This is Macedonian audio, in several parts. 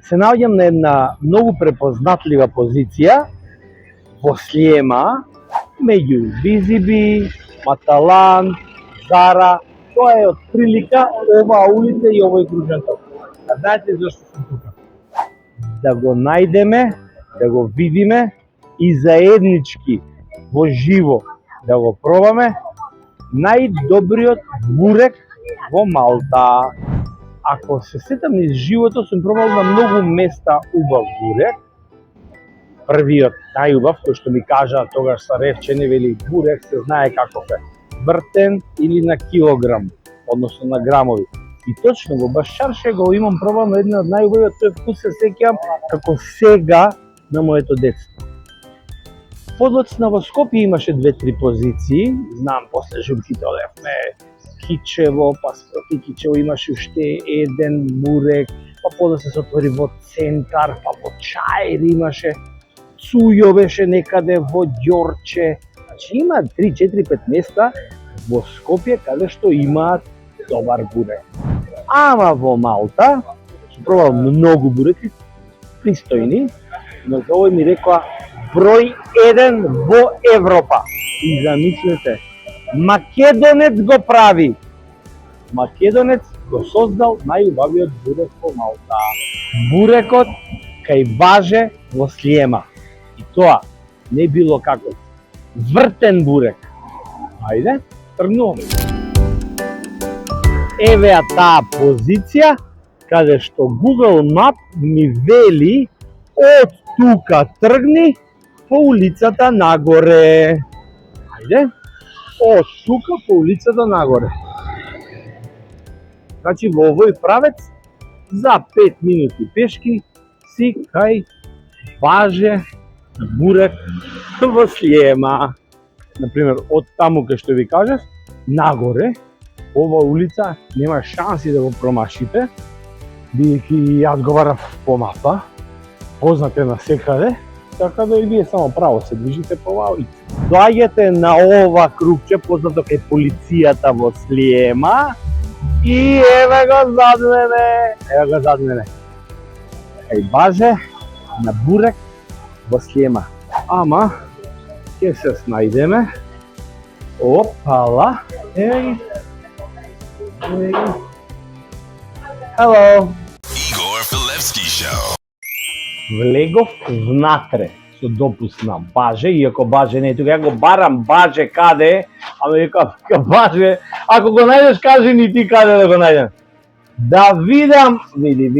се наоѓам на една многу препознатлива позиција во Слиема, меѓу Визиби, Маталан, Зара. Тоа е од прилика оваа улица и овој кружен ток. А знаете зашто сум тука? Да го најдеме, да го видиме и заеднички во живо да го пробаме најдобриот бурек во Малта. Ако се сетам низ живото, сум пробал на многу места убав бурек. Првиот, најубав, кој што ми кажа тогаш са ревчени, вели бурек се знае каков е. Вртен или на килограм, односно на грамови. И точно го Башчарше го имам пробано една од најубавиот, тој вкус се сеќавам како сега на моето детство. Подоцна во Скопје имаше 2-3 позиции, знам, после Жумките одевме Кичево, па спроти Кичево имаше уште еден бурек, па подоцна се отвори во Центар, па во Чаир имаше, Цујо беше некаде во Ѓорче. Значи има 3-4-5 места во Скопје каде што имаат добар бурек. Ама во Малта, што пробал многу буреки, пристојни, но за овој ми рекоа број 1 во Европа. И замислете, македонец го прави. Македонец го создал најубавиот бурек во Малта. Бурекот кај Важе во Слиема. И тоа не било како вртен бурек. Ајде, тргнуваме. Еве таа позиција каде што Google Map ми вели од тука тргни по улицата нагоре. Ајде, од тука по улицата нагоре. Значи во овој правец за 5 минути пешки си кај Важе бурек во Слиема. Например, од таму кај што ви кажав, нагоре, ова улица нема шанси да го промашите, бидејќи јас го барав по мапа, познате на секаде, така да и вие само право се движите по оваа улица. Доаѓате на ова кругче, познато кај полицијата во Слиема, и еве го зад мене. Кај Важе на бурек во Слиема. Ама ќе се снајдеме. Опала. Еве ги. Hello. Igor Filevski Show. Влегов внатре со допуст на Баже, иако Баже не е тука. Ја го барам Баже каде, ама вика Баже, ако го најдеш кажи ни ти каде да го најдем. Да видам, види.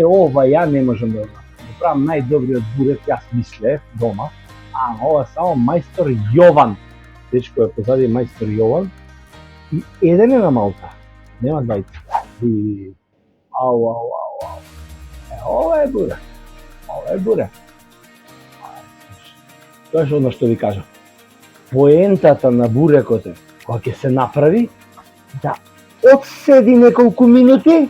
Ова ја не можам да го правам најдобриот бурек, јас мислев дома, ама ова само мајстор Јован. Дечко е позади мајстор Јован. И еден е на Малта, нема двајца. Ау. Ова е бурек. Тоа е оно што ви кажам. Поентата на бурекот е, кога ќе се направи, да одседи неколку минути,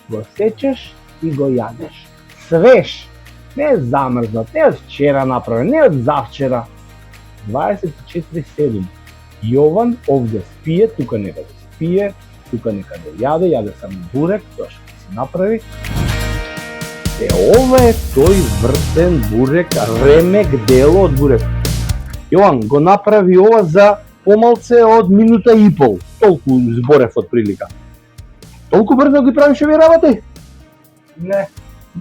го сечеш и го јадеш. Свеж, не замрзнат, не од вчера направен, не од завчера. 24/7. Јован овде спие, тука некаде спие, тука некаде јаде само бурек, тоа што се направи. Ова е тој вртен бурек, ремек дело од бурек. Јован го направи ова за помалце од минута и пол. Толку зборев од прилика. Толку брзо ги правиш овие работи? Не.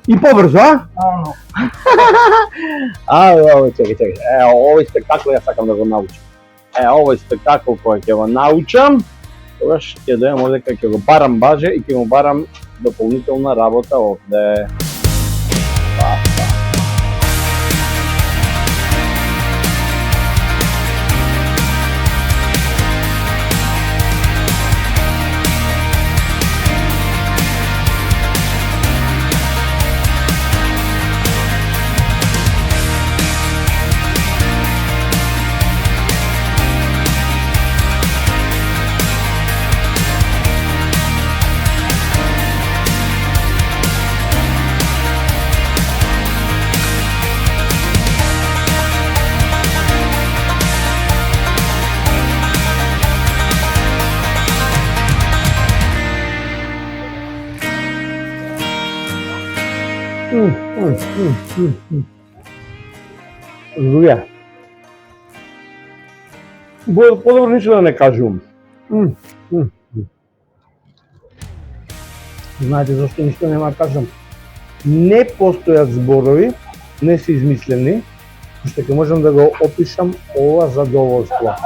И побрзо, а? Чекај. Овој спектакл ја сакам да го научам. Овој спектакл кој ќе го научам, тогаш ќе дојдам овде кај ќе го барам Баже и ќе му барам дополнителна работа овде. Луѓе, подобро ништо да не кажувам. Знаете зашто ништо нема да кажам? Не постојат зборови, не се измислени, што ќе можам да го опишам ова задоволство.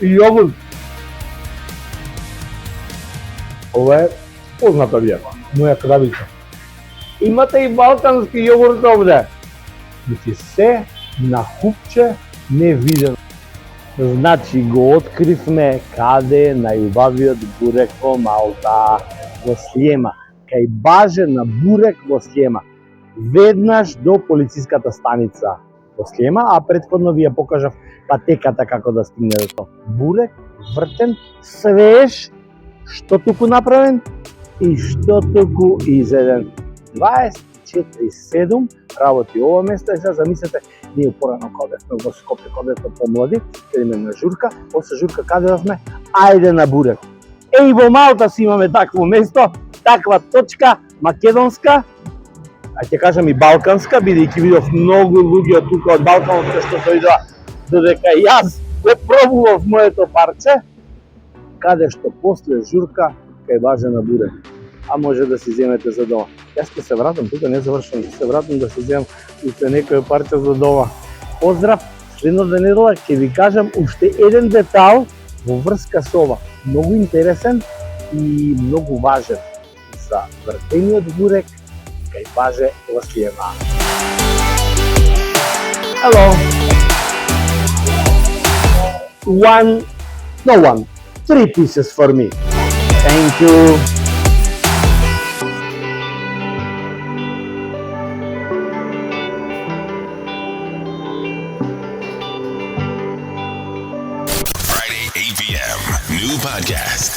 Јогурт. Ова е позната вие, моја кравица. Имате и балкански јогурт овде. Значи се на купче невидено. Значи го откривме каде е најубавиот бурек во Малта, во Слиема. Кај баже на бурек во Слиема. Веднаш до полициската станица во Слиема, а претходно ви ја покажав патеката како да стигне до тоа. Бурек, вртен, свеж, што туку направен и што туку изеден. 24/7 работи ова место и сега замислете, ние порано кога сме во Скопје, кога сме помлади, идеме на журка, после журка каде сме? Ајде на бурек. Еј во Малта си имаме такво место, таква точка, македонска, а ќе кажам и балканска, бидејќи видов многу луѓе тука од балканска што дојдоа, додека јас го пробував моето парче, каде што после журка кај баже на бурек. А може да си земете за дома. Јас ќе се вратам тука, не завршувам, ќе се вратам да си земам уште некој парче за дома. Поздрав, следната недела ќе ви кажам уште еден детал во врска со ова. Многу интересен и многу важен за вртениот бурек кај баже во Слиема. Hello. Three pieces for me. Thank you. Friday, 8 p.m. New podcast.